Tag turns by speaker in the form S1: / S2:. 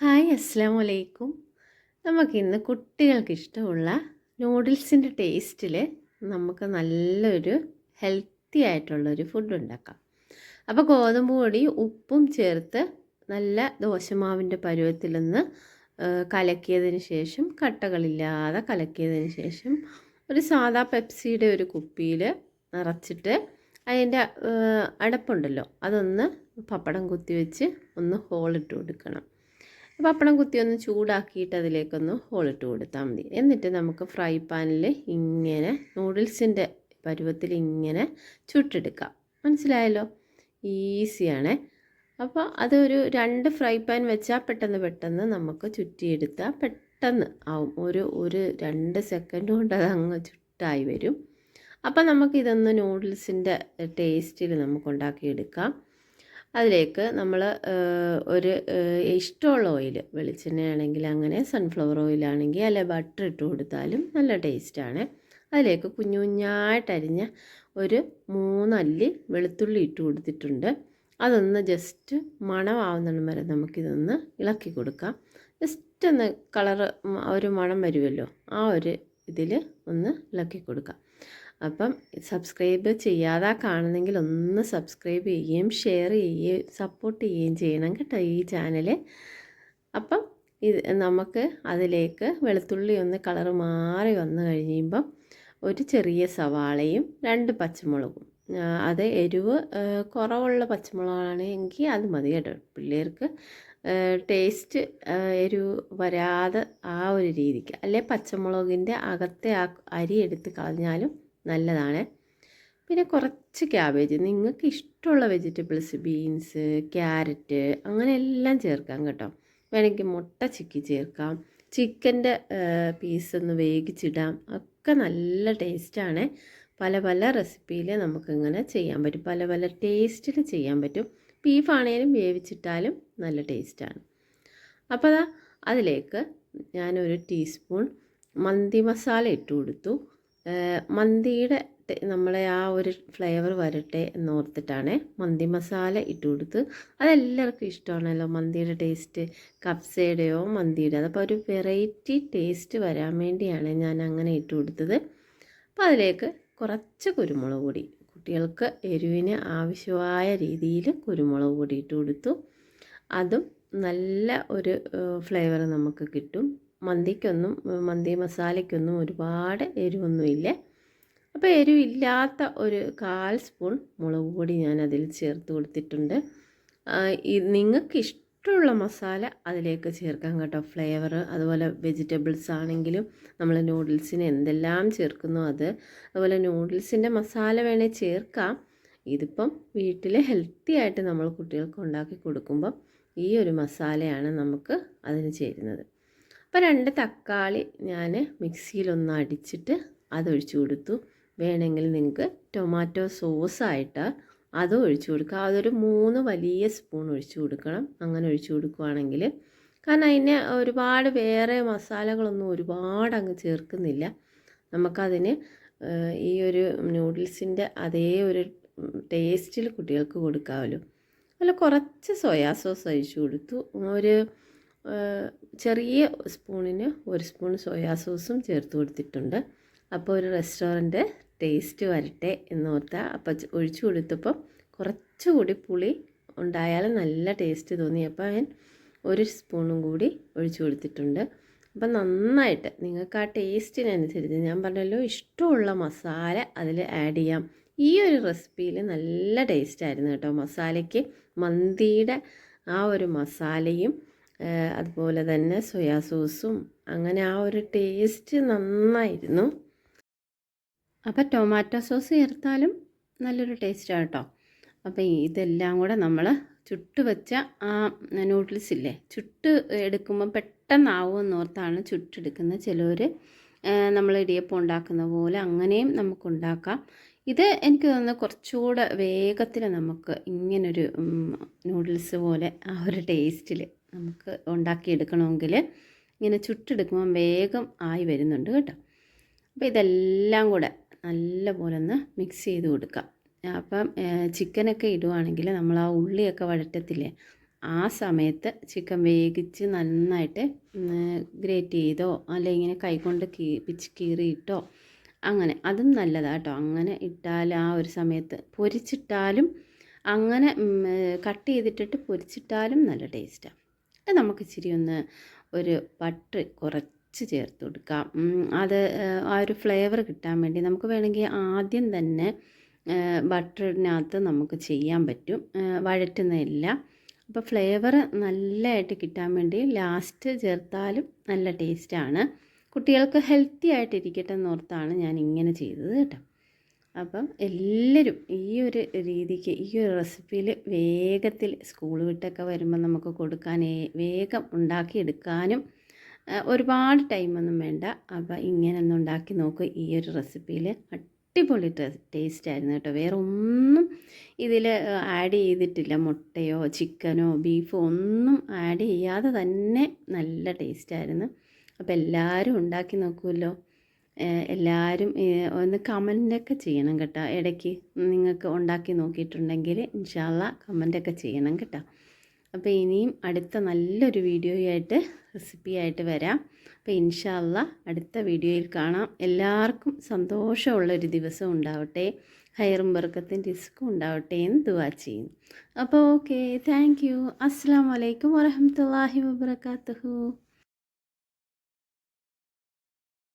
S1: Hi അസ്സലാമു അലൈക്കും. നമുക്കിന്ന് കുട്ടികൾക്ക് ഇഷ്ടമുള്ള നൂഡിൽസിൻ്റെ ടേസ്റ്റിൽ നമുക്ക് നല്ലൊരു ഹെൽത്തി ആയിട്ടുള്ളൊരു ഫുഡ് ഉണ്ടാക്കാം. അപ്പോൾ ഗോതമ്പ് പൊടി ഉപ്പും ചേർത്ത് നല്ല ദോശമാവിൻ്റെ പരുവത്തിലൊന്ന് കലക്കിയതിന് ശേഷം കട്ടകളില്ലാതെ കലക്കിയതിന് ശേഷം ഒരു സാദാ പെപ്സിയുടെ ഒരു കുപ്പിയിൽ നിറച്ചിട്ട് അതിൻ്റെ അടപ്പുണ്ടല്ലോ അതൊന്ന് പപ്പടം കുത്തി വെച്ച് ഒന്ന് ഹോളിട്ട് കൊടുക്കണം. പപ്പടം കുത്തി ഒന്ന് ചൂടാക്കിയിട്ട് അതിലേക്കൊന്ന് ഹോളിട്ട് കൊടുത്താൽ മതി. എന്നിട്ട് നമുക്ക് ഫ്രൈ പാനിൽ ഇങ്ങനെ നൂഡിൽസിൻ്റെ പരുവത്തിൽ ഇങ്ങനെ ചുട്ടെടുക്കാം. മനസ്സിലായല്ലോ? ഈസിയാണേ. അപ്പോൾ അതൊരു 2 ഫ്രൈ പാൻ വെച്ചാൽ പെട്ടെന്ന് നമുക്ക് ചുറ്റിയെടുത്താൽ പെട്ടെന്ന് ആവും. ഒരു 2 സെക്കൻഡ് കൊണ്ട് അതങ്ങ് ചുട്ടായി വരും. അപ്പോൾ നമുക്കിതൊന്ന് നൂഡിൽസിൻ്റെ ടേസ്റ്റിൽ നമുക്ക് ഉണ്ടാക്കിയെടുക്കാം. അതിലേക്ക് നമ്മൾ ഒരു ഇഷ്ടമുള്ള ഓയിൽ, വെളിച്ചെണ്ണയാണെങ്കിൽ അങ്ങനെ, സൺഫ്ലവർ ഓയിലാണെങ്കിൽ അല്ലെ ബട്ടർ ഇട്ട് കൊടുത്താലും നല്ല ടേസ്റ്റാണ്. അതിലേക്ക് കുഞ്ഞു കുഞ്ഞായിട്ടരിഞ്ഞ ഒരു 3 അല്ലി വെളുത്തുള്ളി ഇട്ട് കൊടുത്തിട്ടുണ്ട്. അതൊന്ന് ജസ്റ്റ് മണമാവുന്നിടം വരെ നമുക്കിതൊന്ന് ഇളക്കി കൊടുക്കാം. ജസ്റ്റ് ഒന്ന് കളറ് ഒരു മണം വരുമല്ലോ, ആ ഒരു ഇതിൽ ഒന്ന് ഇളക്കി കൊടുക്കാം. അപ്പം സബ്സ്ക്രൈബ് ചെയ്യാതെ കാണുന്നെങ്കിൽ ഒന്ന് സബ്സ്ക്രൈബ് ചെയ്യുകയും ഷെയർ ചെയ്യുകയും സപ്പോർട്ട് ചെയ്യുകയും ചെയ്യണം കേട്ടോ ഈ ചാനൽ. അപ്പം ഇത് നമുക്ക് അതിലേക്ക് വെളുത്തുള്ളി ഒന്ന് കളറ് മാറി വന്നു കഴിയുമ്പം ഒരു ചെറിയ സവാളയും 2 പച്ചമുളകും, അത് എരിവ് കുറവുള്ള പച്ചമുളകാണെങ്കിൽ അത് മതി കേട്ടോ. പിള്ളേർക്ക് ടേസ്റ്റ് എരിവ് വരാതെ ആ ഒരു രീതിക്ക്, അല്ലെ പച്ചമുളകിൻ്റെ അകത്തെ ആ അരി എടുത്ത് കളഞ്ഞാലും നല്ലതാണ്. പിന്നെ കുറച്ച് ക്യാബേജ്, നിങ്ങൾക്ക് ഇഷ്ടമുള്ള വെജിറ്റബിൾസ്, ബീൻസ്, ക്യാരറ്റ് അങ്ങനെ എല്ലാം ചേർക്കാം കേട്ടോ. വേണമെങ്കിൽ മുട്ട ചിക്കി ചേർക്കാം, ചിക്കൻ്റെ പീസൊന്ന് വേവിച്ചിടാം, ഒക്കെ നല്ല ടേസ്റ്റാണ്. പല റെസിപ്പിയിൽ നമുക്കിങ്ങനെ ചെയ്യാൻ പറ്റും, പല ടേസ്റ്റിൽ ചെയ്യാൻ പറ്റും. ബീഫാണേലും വേവിച്ചിട്ടാലും നല്ല ടേസ്റ്റാണ്. അപ്പോൾ അതിലേക്ക് ഞാനൊരു ടീസ്പൂൺ മന്തി മസാല ഇട്ട് കൊടുത്തു. മന്തിയുടെ നമ്മളെ ആ ഒരു ഫ്ലേവർ വരട്ടെ എന്നോർത്തിട്ടാണ് മന്തി മസാല ഇട്ട് കൊടുത്ത്. അതെല്ലാവർക്കും ഇഷ്ടമാണല്ലോ മന്തിയുടെ ടേസ്റ്റ്, കബ്സയുടെയോ മന്തിയുടെ. അതപ്പോൾ ഒരു വെറൈറ്റി ടേസ്റ്റ് വരാൻ വേണ്ടിയാണ് ഞാൻ അങ്ങനെ ഇട്ട് കൊടുത്തത്. അപ്പോൾ അതിലേക്ക് കുറച്ച് കുരുമുളക് പൊടി, കുട്ടികൾക്ക് എരിവിന് ആവശ്യമായ രീതിയിൽ കുരുമുളക് പൊടി ഇട്ട് കൊടുത്തു. അതും നല്ല ഒരു ഫ്ലേവർ നമുക്ക് കിട്ടും. മന്തി മസാലയ്ക്കൊന്നും ഒരുപാട് എരിവൊന്നുമില്ല. അപ്പോൾ എരിവില്ലാത്ത ഒരു 1/4 സ്പൂൺ മുളക് പൊടി ഞാൻ അതിൽ ചേർത്ത് കൊടുത്തിട്ടുണ്ട്. നിങ്ങൾക്ക് ഇഷ്ടമുള്ള മസാല അതിലേക്ക് ചേർക്കാം കേട്ടോ. ഫ്ലേവർ അതുപോലെ വെജിറ്റബിൾസ് ആണെങ്കിലും നമ്മൾ നൂഡിൽസിന് എന്തെല്ലാം ചേർക്കുന്നോ അതുപോലെ നൂഡിൽസിൻ്റെ മസാല വേണേൽ ചേർക്കാം. ഇതിപ്പം വീട്ടിൽ ഹെൽത്തി ആയിട്ട് നമ്മൾ കുട്ടികൾക്ക് ഉണ്ടാക്കി കൊടുക്കുമ്പം ഈ ഒരു മസാലയാണ് നമുക്ക് അതിന് ചേരുന്നത്. അപ്പോൾ 2 തക്കാളി ഞാൻ മിക്സിയിലൊന്ന് അടിച്ചിട്ട് അതൊഴിച്ചു കൊടുത്തു. വേണമെങ്കിൽ നിങ്ങൾക്ക് ടൊമാറ്റോ സോസായിട്ട് അതും ഒഴിച്ചു കൊടുക്കുക. അതൊരു 3 വലിയ സ്പൂൺ ഒഴിച്ചു കൊടുക്കണം. അങ്ങനെ ഒഴിച്ചു കൊടുക്കുകയാണെങ്കിൽ, കാരണം അതിന് ഒരുപാട് വേറെ മസാലകളൊന്നും ഒരുപാട് അങ്ങ് ചേർക്കുന്നില്ല. നമുക്കതിന് ഈ ഒരു നൂഡിൽസിൻ്റെ അതേ ഒരു ടേസ്റ്റിൽ കുട്ടികൾക്ക് കൊടുക്കാമല്ലോ. അതിൽ കുറച്ച് സോയാ സോസ് ഒഴിച്ചു കൊടുത്തു. ഒരു ചെറിയ സ്പൂണിന് 1 സ്പൂൺ സോയാ സോസും ചേർത്ത് കൊടുത്തിട്ടുണ്ട്. അപ്പോൾ ഒരു റെസ്റ്റോറൻറ്റ് ടേസ്റ്റ് വരട്ടെ എന്നോർത്താൽ അപ്പോൾ ഒഴിച്ചു കൊടുത്തപ്പോൾ കുറച്ചുകൂടി പുളി ഉണ്ടായാലും നല്ല ടേസ്റ്റ് തോന്നി. അപ്പോൾ ഞാൻ 1 സ്പൂണും കൂടി ഒഴിച്ചു കൊടുത്തിട്ടുണ്ട്. അപ്പം നന്നായിട്ട് നിങ്ങൾക്ക് ആ ടേസ്റ്റിനനുസരിച്ച്, ഞാൻ പറഞ്ഞല്ലോ ഇഷ്ടമുള്ള മസാല അതിൽ ആഡ് ചെയ്യാം. ഈ ഒരു റെസിപ്പിയിൽ നല്ല ടേസ്റ്റായിരുന്നു കേട്ടോ. മസാലയ്ക്ക് മന്തിയുടെ ആ ഒരു മസാലയും അതുപോലെ തന്നെ സോയാ സോസും അങ്ങനെ ആ ഒരു ടേസ്റ്റ് നന്നായിരുന്നു. അപ്പോൾ ടൊമാറ്റോ സോസ് ചേർത്താലും നല്ലൊരു ടേസ്റ്റാണ് കേട്ടോ. അപ്പോൾ ഇതെല്ലാം കൂടെ നമ്മൾ ചുട്ട് വെച്ച ആ നൂഡിൽസ് ഇല്ലേ, ചുട്ട് എടുക്കുമ്പോൾ പെട്ടെന്നാവുമെന്നോർത്താണ് ചുട്ടെടുക്കുന്നത്. ചിലർ നമ്മൾ ഇടിയപ്പം ഉണ്ടാക്കുന്ന പോലെ അങ്ങനെയും നമുക്കുണ്ടാക്കാം. ഇത് എനിക്ക് തോന്നുന്നു കുറച്ചുകൂടെ വേഗത്തിൽ നമുക്ക് ഇങ്ങനൊരു നൂഡിൽസ് പോലെ ആ ഒരു ടേസ്റ്റിൽ നമുക്ക് ഉണ്ടാക്കിയെടുക്കണമെങ്കിൽ ഇങ്ങനെ ചുട്ടെടുക്കുമ്പോൾ വേഗം ആയി വരുന്നുണ്ട് കേട്ടോ. അപ്പോൾ ഇതെല്ലാം കൂടെ നല്ലപോലെ ഒന്ന് മിക്സ് ചെയ്ത് കൊടുക്കാം. അപ്പം ചിക്കനൊക്കെ ഇടുവാണെങ്കിൽ നമ്മൾ ആ ഉള്ളിയൊക്കെ വഴറ്റത്തില്ലേ, ആ സമയത്ത് ചിക്കൻ വേവിച്ച് നന്നായിട്ട് ഗ്രേറ്റ് ചെയ്തോ അല്ലെങ്കിൽ ഇങ്ങനെ കൈകൊണ്ട് പിച്ച് കീറിയിട്ടോ അങ്ങനെ അതും നല്ലതാണ് കേട്ടോ. അങ്ങനെ ഇട്ടാൽ ആ ഒരു സമയത്ത് പൊരിച്ചിട്ടാലും അങ്ങനെ കട്ട് ചെയ്തിട്ടിട്ട് പൊരിച്ചിട്ടാലും നല്ല ടേസ്റ്റാണ്. നമുക്ക് ഇച്ചിരി ഒന്ന് ഒരു ബട്ടർ കുറച്ച് ചേർത്ത് കൊടുക്കാം. അത് ആ ഒരു ഫ്ലേവർ കിട്ടാൻ വേണ്ടി നമുക്ക് വേണമെങ്കിൽ ആദ്യം തന്നെ ബട്ടറിനകത്ത് നമുക്ക് ചെയ്യാൻ പറ്റും, വഴറ്റുന്നില്ല. അപ്പോൾ ഫ്ലേവർ നല്ലതായിട്ട് കിട്ടാൻ വേണ്ടി ലാസ്റ്റ് ചേർത്താലും നല്ല ടേസ്റ്റാണ്. കുട്ടികൾക്ക് ഹെൽത്തി ആയിട്ടിരിക്കട്ടെ എന്നോർത്താണ് ഞാൻ ഇങ്ങനെ ചെയ്തത് കേട്ടോ. അപ്പം എല്ലാവരും ഈ ഒരു രീതിക്ക് ഈ ഒരു റെസിപ്പിയിൽ വേഗത്തിൽ സ്കൂൾ വിട്ടൊക്കെ വരുമ്പോൾ നമുക്ക് കൊടുക്കാൻ വേഗം ഉണ്ടാക്കിയെടുക്കാനും ഒരുപാട് ടൈമൊന്നും വേണ്ട. അപ്പോൾ ഇങ്ങനെ ഒന്ന് ഉണ്ടാക്കി നോക്കൂ. ഈ ഒരു റെസിപ്പിയിൽ അടിപൊളി ടേസ്റ്റ് ആയിരുന്നു കേട്ടോ. വേറെ ഒന്നും ഇതിൽ ആഡ് ചെയ്തിട്ടില്ല, മുട്ടയോ ചിക്കനോ ബീഫോ ഒന്നും ആഡ് ചെയ്യാതെ തന്നെ നല്ല ടേസ്റ്റായിരുന്നു. അപ്പോൾ എല്ലാവരും ഉണ്ടാക്കി നോക്കുമല്ലോ. എല്ലാവരും ഒന്ന് കമൻ്റൊക്കെ ചെയ്യണം കേട്ടോ. ഇടയ്ക്ക് നിങ്ങൾക്ക് ഉണ്ടാക്കി നോക്കിയിട്ടുണ്ടെങ്കിൽ ഇൻഷാ അല്ലാ കമൻ്റൊക്കെ ചെയ്യണം കേട്ടോ. അപ്പോൾ ഇനിയും അടുത്ത നല്ലൊരു വീഡിയോയായിട്ട് റെസിപ്പിയായിട്ട് വരാം. അപ്പോൾ ഇൻഷാ അല്ലാ അടുത്ത വീഡിയോയിൽ കാണാം. എല്ലാവർക്കും സന്തോഷമുള്ളൊരു ദിവസം ഉണ്ടാവട്ടെ, ഹൈറും ബർക്കത്തും റിസ്ക്കും ഉണ്ടാവട്ടെ എന്ന് ദുആ ചെയ്യുന്നു. അപ്പോൾ ഓക്കെ, താങ്ക് യു. അസ്സലാമു അലൈക്കും വറഹ്മത്തുള്ളാഹി വബറകാതുഹു.